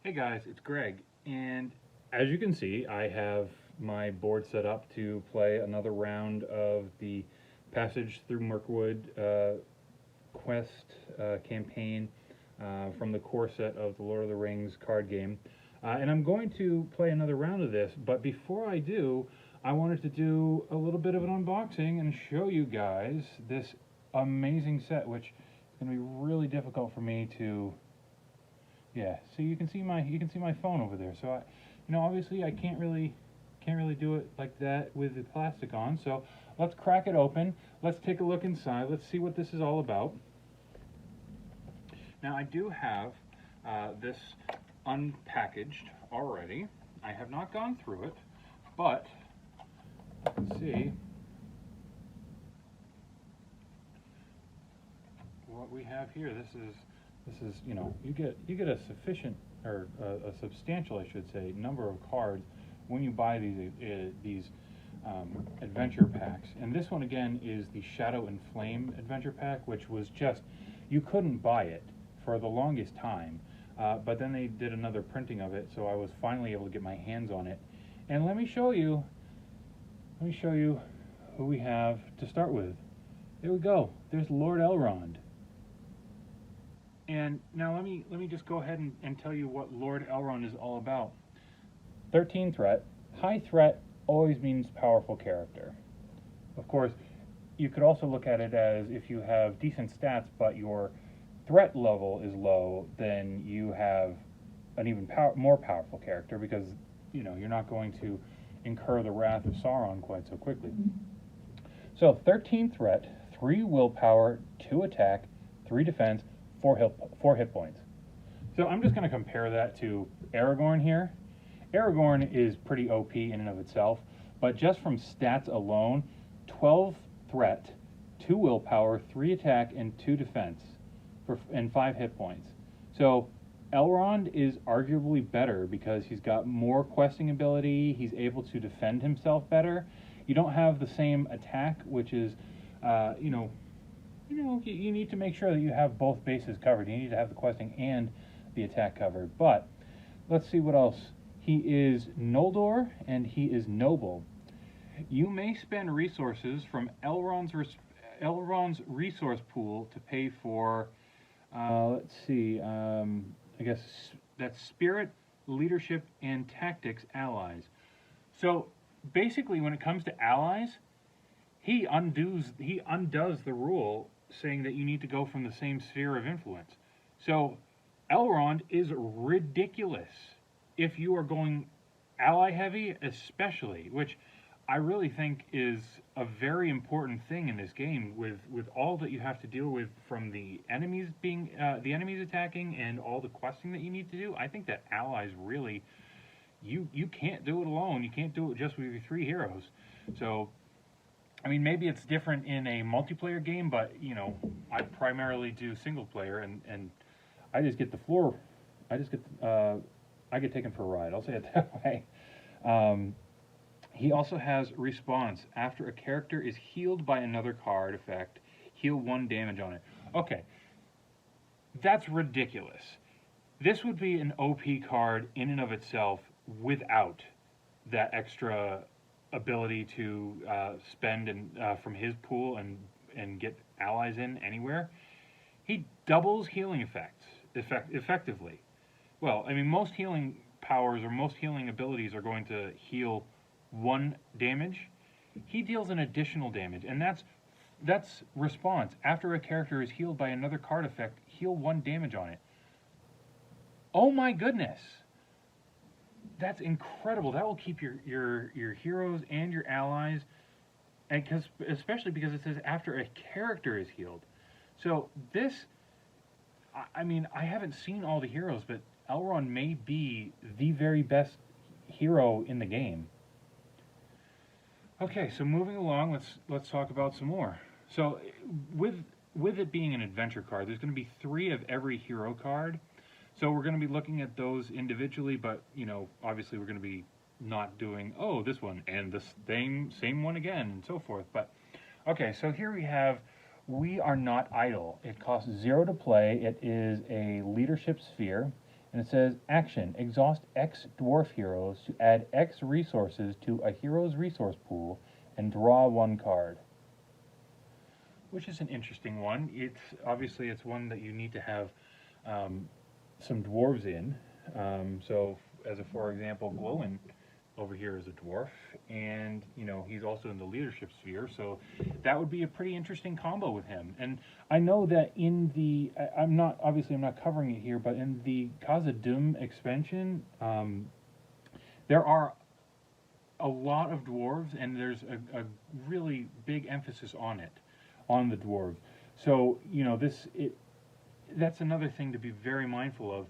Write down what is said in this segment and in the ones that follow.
Hey guys, it's Greg, and as you can see, I have my board set up to play another round of the Passage Through Mirkwood quest campaign from the core set of the Lord of the Rings card game. And I'm going to play another round of this, but before I do, I wanted to do a little bit of an unboxing and show you guys this amazing set, which is going to be really difficult for me to. Yeah, so you can see my phone over there. So obviously I can't really do it like that with the plastic on. So let's crack it open. Let's take a look inside. Let's see what this is all about. Now I do have this unpackaged already. I have not gone through it, but let's see what we have here. This is you get a sufficient or a substantial, I should say, number of cards when you buy these adventure packs. And this one again is the Shadow and Flame adventure pack, which was just, you couldn't buy it for the longest time. But then they did another printing of it, so I was finally able to get my hands on it. And let me show you who we have to start with. There we go. There's Lord Elrond. And now let me just go ahead and tell you what Lord Elrond is all about. 13 threat. High threat always means powerful character. Of course, you could also look at it as if you have decent stats but your threat level is low, then you have an even more powerful character, because you're not going to incur the wrath of Sauron quite so quickly. So 13 threat, 3 willpower, 2 attack, 3 defense, 4 hit points. So I'm just going to compare that to Aragorn here. Aragorn is pretty OP in and of itself, but just from stats alone, 12 threat, 2 willpower, 3 attack, and 2 defense, and 5 hit points. So Elrond is arguably better because he's got more questing ability, he's able to defend himself better. You don't have the same attack, which is, you need to make sure that you have both bases covered. You need to have the questing and the attack covered. But let's see what else. He is Noldor and he is noble. You may spend resources from Elrond's resource pool to pay for, let's see, I guess that's spirit, leadership, and tactics allies. So basically, when it comes to allies, he undoes the rule saying that you need to go from the same sphere of influence. So Elrond is ridiculous if you are going ally heavy, especially, which I really think is a very important thing in this game, with all that you have to deal with, from the enemies attacking and all the questing that you need to do. I think that allies really, you can't do it alone. You can't do it just with your 3 heroes. So I mean, maybe it's different in a multiplayer game, but I primarily do single player, and I just get the floor. I get taken for a ride. I'll say it that way. He also has response after a character is healed by another card effect. Heal 1 damage on it. Okay, that's ridiculous. This would be an OP card in and of itself without that extra ability to spend from his pool and get allies in anywhere. He doubles healing effectively. Well, I mean, most healing powers or most healing abilities are going to heal 1 damage. He deals an additional damage, and that's response. After a character is healed by another card effect, heal 1 damage on it. Oh my goodness! That's incredible. That will keep your heroes and your allies, and especially because it says after a character is healed. So this, I mean, I haven't seen all the heroes, but Elrond may be the very best hero in the game. Okay, so moving along, let's talk about some more. So with it being an adventure card, there's going to be 3 of every hero card. So we're going to be looking at those individually, but obviously we're going to be not doing, oh, this one and the same one again and so forth. But okay, so here we have We Are Not Idle. It costs 0 to play. It is a leadership sphere. And it says, action, exhaust X dwarf heroes to add X resources to a hero's resource pool and draw one card. Which is an interesting one. Obviously it's one that you need to have some dwarves in. So, as a for example, Glowin over here is a dwarf, and he's also in the leadership sphere. So that would be a pretty interesting combo with him. And I know that in the I'm not covering it here, but in the Khazad-dûm expansion, there are a lot of dwarves, and there's a really big emphasis on the dwarves. So that's another thing to be very mindful of.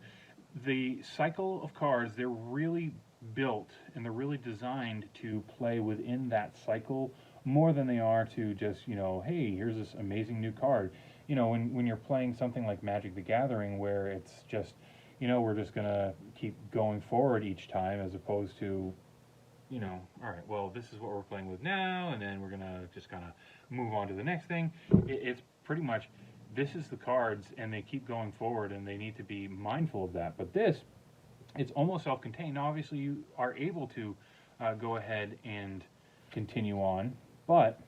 The cycle of cards, they're really built and they're really designed to play within that cycle more than they are to just, hey, here's this amazing new card. When you're playing something like Magic the Gathering, where it's just, we're just going to keep going forward each time, as opposed to, all right, well, this is what we're playing with now, and then we're going to just kind of move on to the next thing. It's pretty much, this is the cards, and they keep going forward, and they need to be mindful of that. But this, it's almost self-contained. Now, obviously, you are able to go ahead and continue on, but,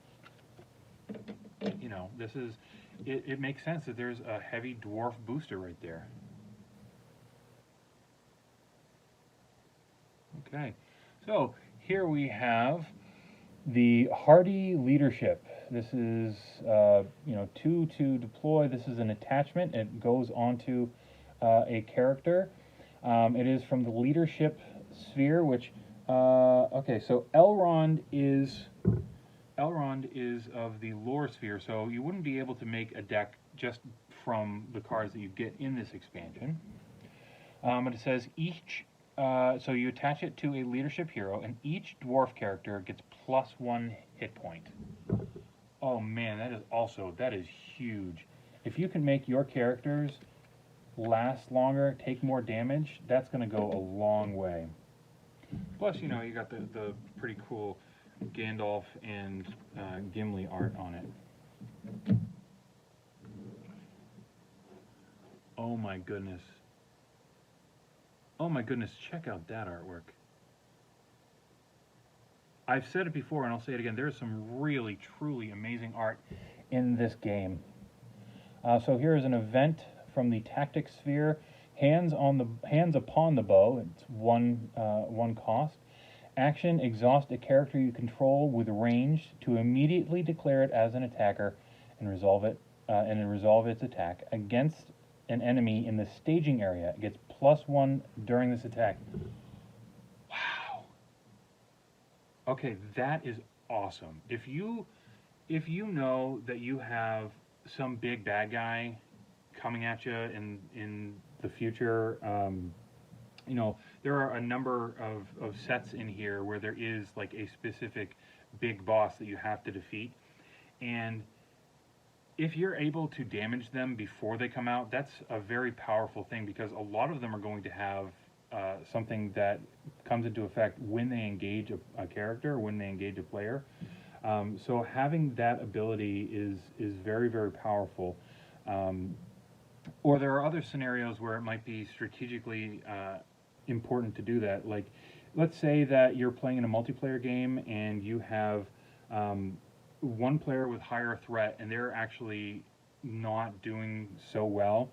this is, it makes sense that there's a heavy dwarf booster right there. Okay, so here we have the Hardy Leadership. This is, 2 to deploy. This is an attachment. It goes onto a character. It is from the Leadership sphere, which, okay, so Elrond is of the Lore sphere, so you wouldn't be able to make a deck just from the cards that you get in this expansion. But it says so you attach it to a leadership hero, and each dwarf character gets +1 hit point. Oh man, that is huge. If you can make your characters last longer, take more damage, that's going to go a long way. Plus, you got the pretty cool Gandalf and Gimli art on it. Oh my goodness. Oh my goodness, check out that artwork. I've said it before, and I'll say it again, there's some really, truly amazing art in this game. So here is an event from the Tactics sphere. Hands upon the bow. It's one cost. Action, exhaust a character you control with range to immediately declare it as an attacker and resolve its attack against an enemy in the staging area. It gets +1 during this attack. Wow. Okay, that is awesome. If you know that you have some big bad guy coming at you in the future, there are a number of sets in here where there is like a specific big boss that you have to defeat, and if you're able to damage them before they come out, that's a very powerful thing, because a lot of them are going to have something that comes into effect when they engage a character, when they engage a player. So having that ability is very, very powerful. Or there are other scenarios where it might be strategically important to do that. Like, let's say that you're playing in a multiplayer game and you have one player with higher threat and they're actually not doing so well,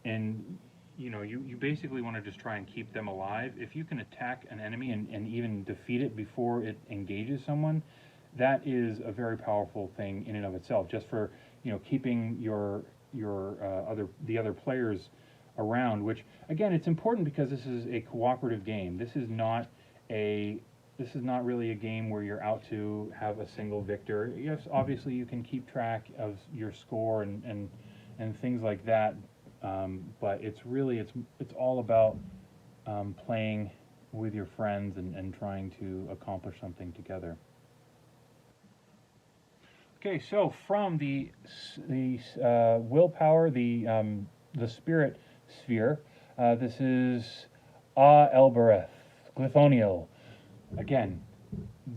and you basically want to just try and keep them alive. If you can attack an enemy and even defeat it before it engages someone, that is a very powerful thing in and of itself, just for keeping the other players around. Which, again, it's important because this is a cooperative game. This is not really a game where you're out to have a single victor. Yes, obviously you can keep track of your score and things like that, but it's all about playing with your friends and trying to accomplish something together. Okay, so from the willpower, the spirit sphere, this is Elbereth, Glyphoniel. Again,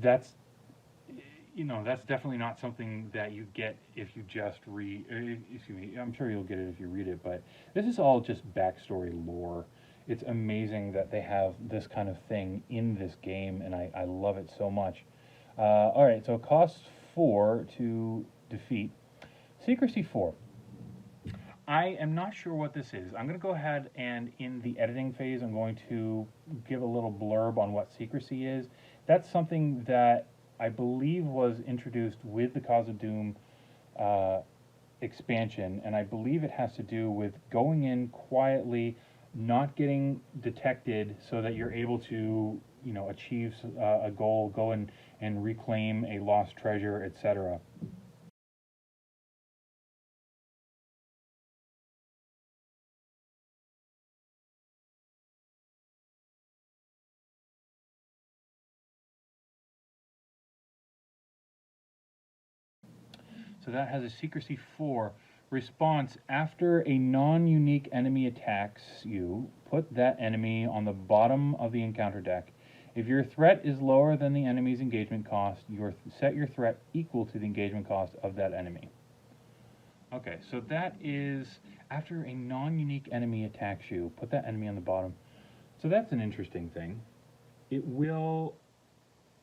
that's definitely not something that you get if you just read. Excuse me, I'm sure you'll get it if you read it, but this is all just backstory lore. It's amazing that they have this kind of thing in this game, and I love it so much. All right, so it costs 4 to defeat. Secrecy 4. I am not sure what this is. I'm going to go ahead and in the editing phase, I'm going to give a little blurb on what secrecy is. That's something that I believe was introduced with the Cause of Doom expansion, and I believe it has to do with going in quietly, not getting detected, so that you're able to, achieve a goal, go and reclaim a lost treasure, etc. So that has a secrecy 4. Response: after a non-unique enemy attacks you, put that enemy on the bottom of the encounter deck. If your threat is lower than the enemy's engagement cost, set your threat equal to the engagement cost of that enemy. Okay, so that is after a non-unique enemy attacks you, put that enemy on the bottom. So that's an interesting thing. It will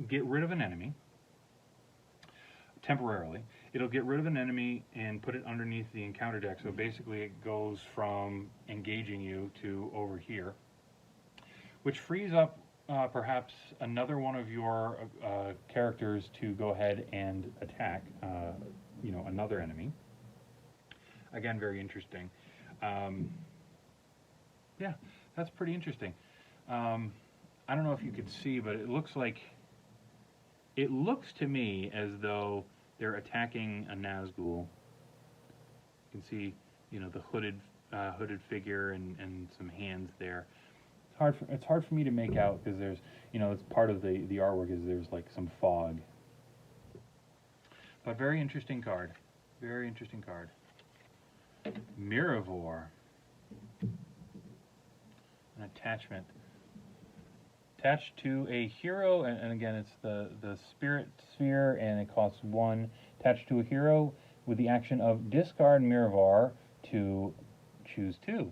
get rid of an enemy temporarily. It'll get rid of an enemy and put it underneath the encounter deck. So basically it goes from engaging you to over here, which frees up perhaps another one of your characters to go ahead and attack another enemy. Again, very interesting. Yeah, that's pretty interesting. I don't know if you could see, but it looks to me as though they're attacking a Nazgul. You can see, the hooded figure and some hands there. It's hard for me to make out because there's, it's part of the artwork is there's like some fog. But very interesting card. Very interesting card. Miravor. An attachment. Attached to a hero, and again, it's the spirit sphere, and it costs 1. Attached to a hero with the action of discard Miravor to choose 2.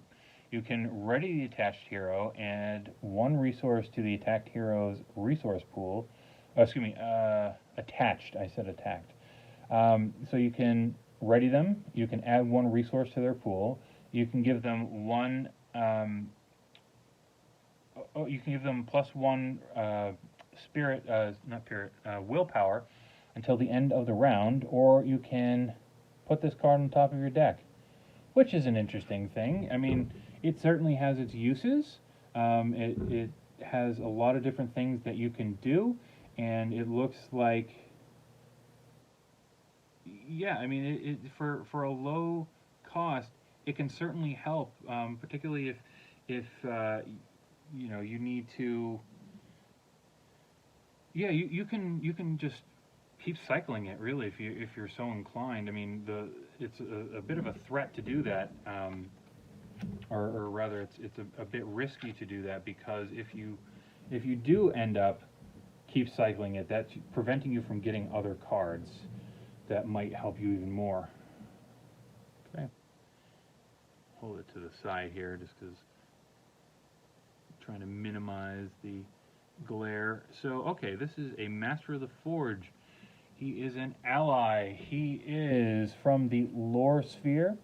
You can ready the attached hero, add 1 resource to the attacked hero's resource pool. Attached. I said attacked. So you can ready them. You can add 1 resource to their pool. You can give them 1. You can give them +1 willpower until the end of the round, or you can put this card on top of your deck, which is an interesting thing. I mean, it certainly has its uses. It has a lot of different things that you can do, and it looks like, yeah, I mean, for a low cost, it can certainly help, particularly if you need to, yeah, you can just keep cycling it, really, if you're so inclined. I mean, it's a bit of a threat to do that, or rather it's a bit risky to do that, because if you do end up keep cycling it, that's preventing you from getting other cards that might help you even more. Okay, hold it to the side here just because trying to minimize the glare. So, okay, this is a Master of the Forge. He is an ally. He is from the Lore Sphere.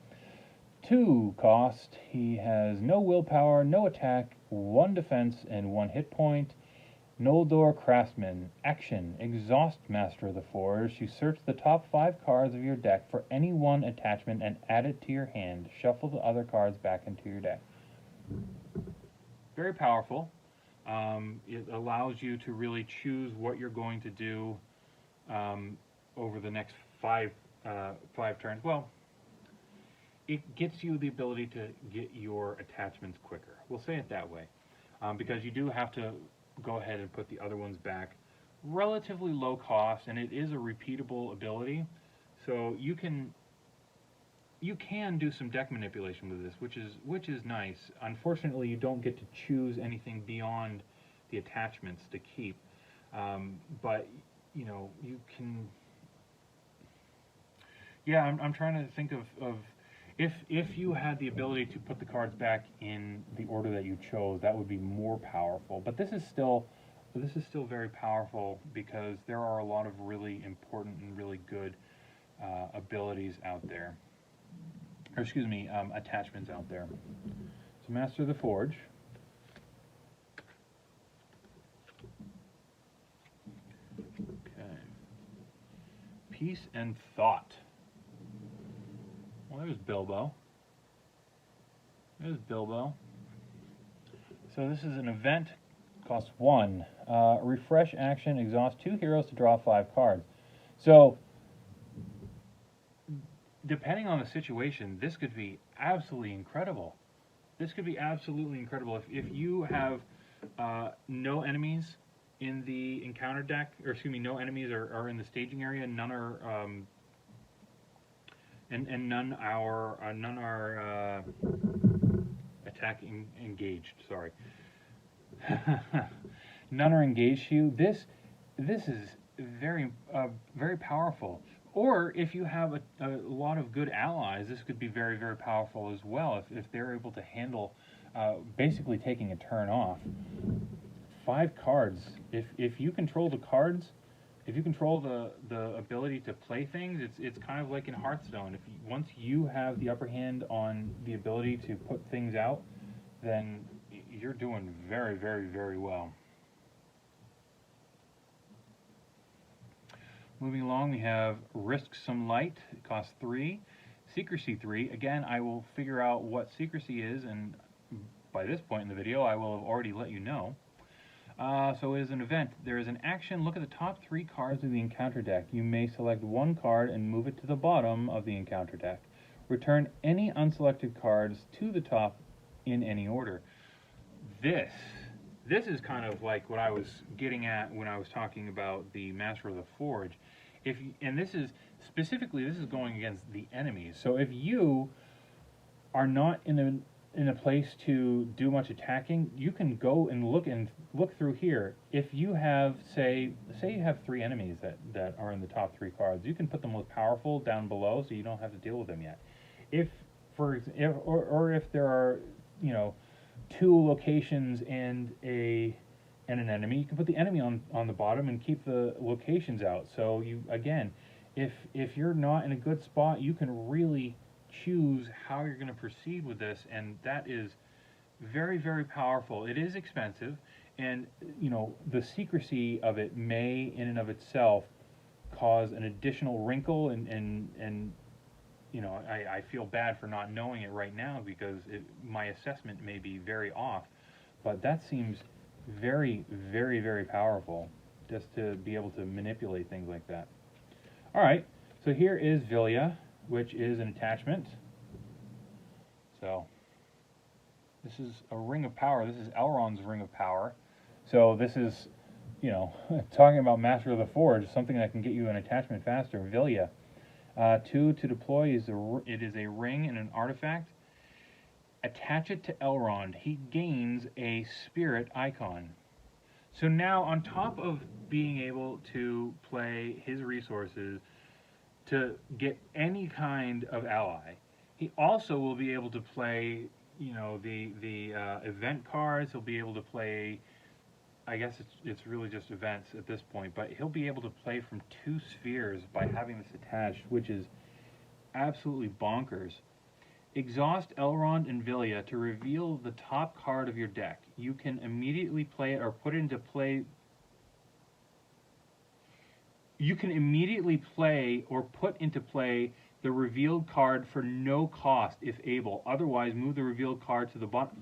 2 cost. He has no willpower, no attack, 1 defense, and 1 hit point. Noldor Craftsman. Action. Exhaust Master of the Forge. You search the top 5 cards of your deck for any 1 attachment and add it to your hand. Shuffle the other cards back into your deck. Very powerful. It allows you to really choose what you're going to do over the next 5 turns. Well, it gets you the ability to get your attachments quicker. We'll say it that way, because you do have to go ahead and put the other ones back. Relatively low cost, and it is a repeatable ability, so you can do some deck manipulation with this, which is nice. Unfortunately, you don't get to choose anything beyond the attachments to keep, but you can. Yeah, I'm trying to think of If you had the ability to put the cards back in the order that you chose, that would be more powerful. But this is still very powerful because there are a lot of really important and really good abilities out there. Or excuse me, attachments out there. So Master of the Forge. Okay. Peace and Thought. Well, there's Bilbo. There's Bilbo. So this is an event, costs 1. Refresh action, exhaust 2 heroes to draw 5 cards. So, depending on the situation, this could be absolutely incredible. This could be absolutely incredible. If you have no enemies in the encounter deck, or excuse me, no enemies are in the staging area, none are... And none are attacking engaged. Sorry, none are engaged to you. This is very very powerful. Or if you have a lot of good allies, this could be very very powerful as well. If they're able to handle basically taking a turn off. 5 cards. If you control the cards. If you control the ability to play things, it's kind of like in Hearthstone. Once you have the upper hand on the ability to put things out, then you're doing very, very, very well. Moving along, we have Risk Some Light. It costs 3. Secrecy 3. Again, I will figure out what secrecy is, and by this point in the video, I will have already let you know. So it is an event. There is an action. Look at the top 3 cards of the encounter deck. You may select 1 card and move it to the bottom of the encounter deck. Return any unselected cards to the top in any order. This is kind of like what I was getting at when I was talking about the Master of the Forge. And this is specifically, this is going against the enemies. So if you are not in a place to do much attacking, you can go and look through here. If you have, say you have 3 enemies that are in the top 3 cards, you can put them most powerful down below, so you don't have to deal with them yet. If there are 2 locations and an enemy, you can put the enemy on the bottom and keep the locations out. So you, again, if you're not in a good spot, you can really choose how you're going to proceed with this, and that is very very powerful. It is expensive, and the secrecy of it may in and of itself cause an additional wrinkle, and I feel bad for not knowing it right now because my assessment may be very off, but that seems very very very powerful, just to be able to manipulate things like that. Alright, so here is Vilya, which is an attachment. So this is a Ring of Power. This is Elrond's Ring of Power. So this is, talking about Master of the Forge, something that can get you an attachment faster. Vilya. 2 to deploy it is a ring and an artifact. Attach it to Elrond. He gains a spirit icon. So now, on top of being able to play his resources to get any kind of ally, he also will be able to play, the event cards. He'll be able to play, I guess it's really just events at this point, but he'll be able to play from 2 spheres by having this attached, which is absolutely bonkers. Exhaust Elrond and Vilya to reveal the top card of your deck. You can immediately play it or put it into play. You can immediately play or put into play the revealed card for no cost if able. Otherwise, move the revealed card to the bottom.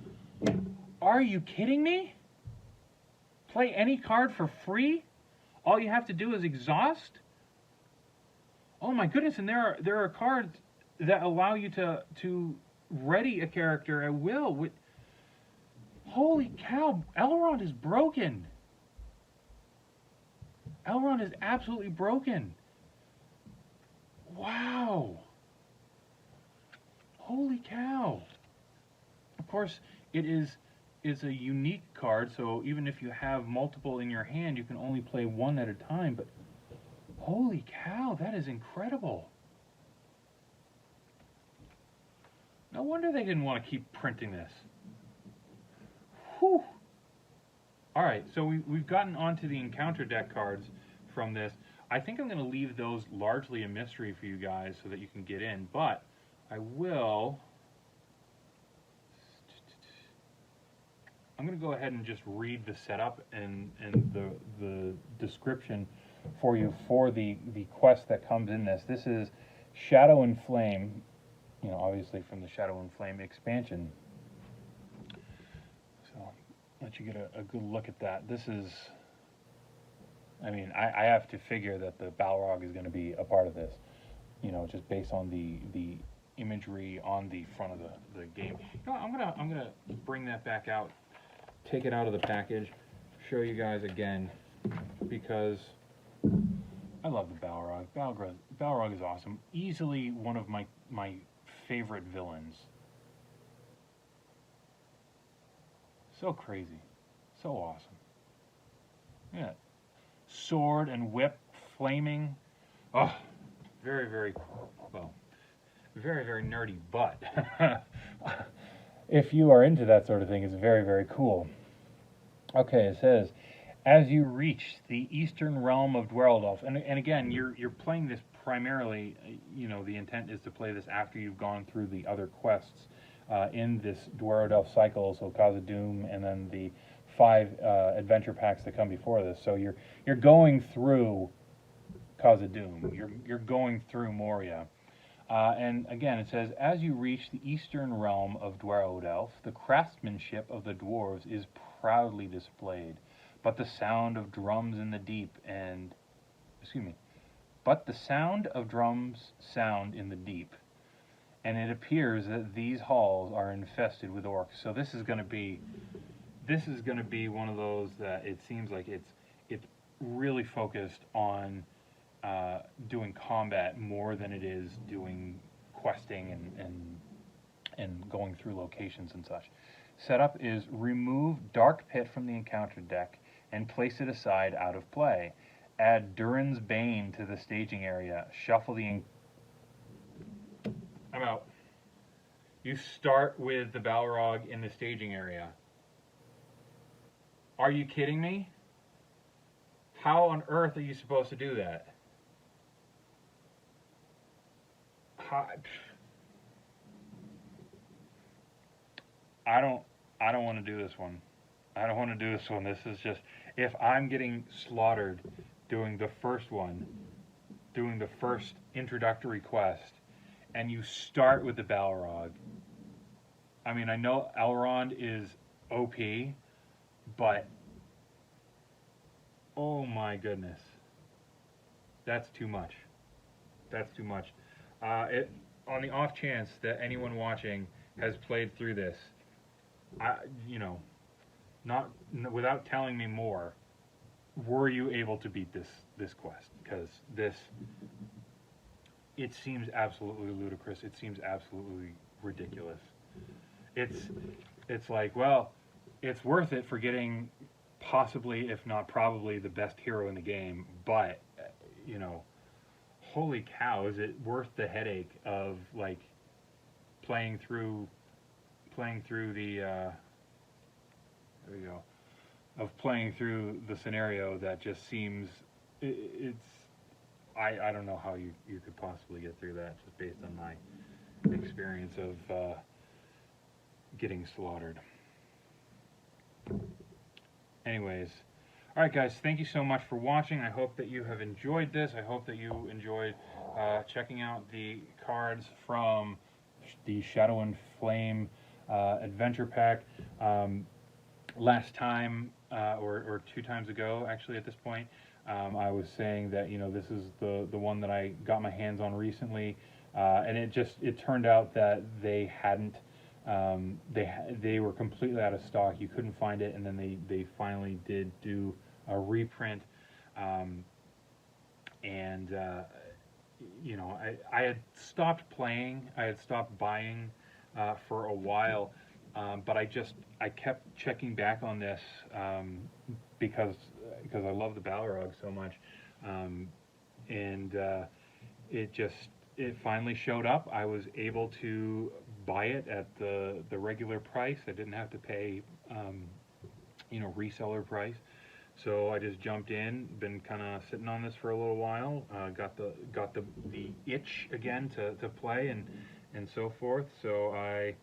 Are you kidding me? Play any card for free? All you have to do is exhaust? Oh my goodness, and there are cards that allow you to ready a character at will. Holy cow, Elrond is broken. Elrond is absolutely broken. Wow. Holy cow. Of course, it's a unique card, so even if you have multiple in your hand, you can only play 1 at a time, but holy cow, that is incredible. No wonder they didn't want to keep printing this. Whew. All right, so we've gotten onto the encounter deck cards from this. I think I'm going to leave those largely a mystery for you guys so that you can get in, but I will... I'm going to go ahead and just read the setup and the description for you for the quest that comes in this. This is Shadow and Flame, you know, obviously from the Shadow and Flame expansion. So, let you get a good look at that. This is, I mean, I have to figure that the Balrog is going to be a part of this, you know, just based on the imagery on the front of the game. You know, I'm gonna bring that back out, take it out of the package, show you guys again, because I love the Balrog. Balrog is awesome. Easily one of my favorite villains. So crazy. So awesome. Yeah. Sword and whip flaming. Oh, very, very, well, very, very nerdy, but if you are into that sort of thing, it's very, very cool. Okay, it says, as you reach the eastern realm of Duero Delft, and again, you're playing this primarily, you know, the intent is to play this after you've gone through the other quests in this Duero Delft cycle, so Khazad-dûm, and then the 5 adventure packs that come before this. So you're going through Khazad-dûm, you're going through Moria. And again, it says, as you reach the eastern realm of Duero Delft, the craftsmanship of the dwarves is proudly displayed. But the sound of drums in the deep and, but the sound of drums sound in the deep, and it appears that these halls are infested with orcs. So this is going to be one of those that it seems like it's really focused on doing combat more than it is doing questing and going through locations and such. Setup is remove Dark Pit from the encounter deck and place it aside out of play. Add Durin's Bane to the staging area. Shuffle the... I'm out. You start with the Balrog in the staging area. Are you kidding me? How on earth are you supposed to do that? I don't want to do this one. I don't want to do this one. This is just, if I'm getting slaughtered doing the first one, doing the first introductory quest, and you start with the Balrog. I mean, I know Elrond is OP, but oh my goodness. That's too much. That's too much. On the off chance that anyone watching has played through this, you know, without telling me more, were you able to beat this quest? Because it seems absolutely ludicrous. It seems absolutely ridiculous. It's like, well, it's worth it for getting possibly, if not probably, the best hero in the game, but you know, holy cow, is it worth the headache of like playing through the there we go, of playing through the scenario that just seems I don't know how you could possibly get through that just based on my experience of getting slaughtered. Anyways, all right, guys, thank you so much for watching. I hope that you have enjoyed this. I hope that you enjoyed checking out the cards from the Shadow and Flame adventure pack. Last time, or 2 times ago, actually, at this point, I was saying that, you know, this is the one that I got my hands on recently, and it turned out that they hadn't. They were completely out of stock. You couldn't find it, and then they finally did do a reprint, and you know, I had stopped playing, I had stopped buying for a while, but I kept checking back on this because I love the Balrog so much, and it finally showed up. I was able to buy it at the regular price. I didn't have to pay, reseller price. So I just jumped in. Been kind of sitting on this for a little while. Got the itch again to play and so forth. So I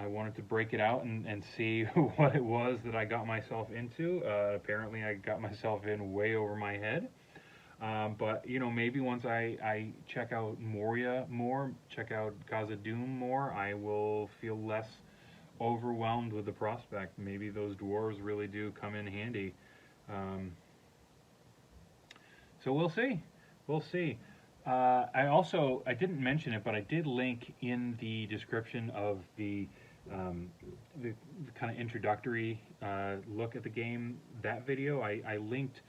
wanted to break it out and see what it was that I got myself into. Apparently, I got myself in way over my head. But maybe once I check out Moria more, check out Khazad-dûm more, I will feel less overwhelmed with the prospect. Maybe those dwarves really do come in handy. So we'll see. We'll see. I didn't mention it, but I did link in the description of the kind of introductory look at the game, that video. I linked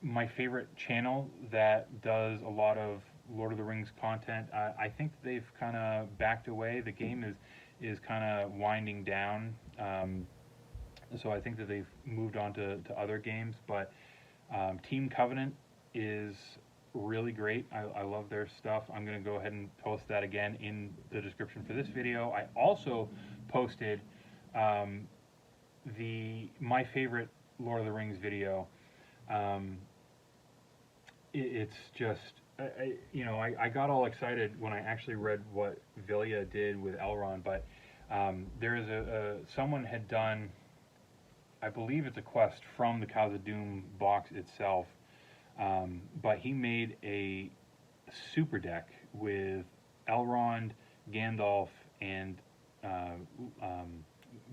my favorite channel that does a lot of Lord of the Rings content. I think they've kind of backed away. The game is kind of winding down. So I think that they've moved on to other games, but Team Covenant is really great. I love their stuff. I'm going to go ahead and post that again in the description for this video. I also posted my favorite Lord of the Rings video. It's just, I got all excited when I actually read what Vilya did with Elrond, but there is someone had done, I believe it's a quest from the Khazad-dûm box itself, but he made a super deck with Elrond, Gandalf, and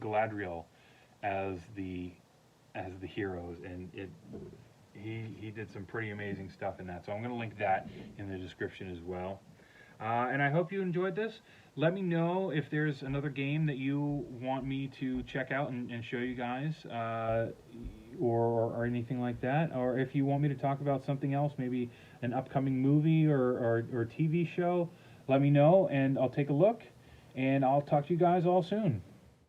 Galadriel as the heroes, and he did some pretty amazing stuff in that. So I'm going to link that in the description as well. And I hope you enjoyed this. Let me know if there's another game that you want me to check out and show you guys, or anything like that. Or if you want me to talk about something else, maybe an upcoming movie or TV show, let me know and I'll take a look. And I'll talk to you guys all soon.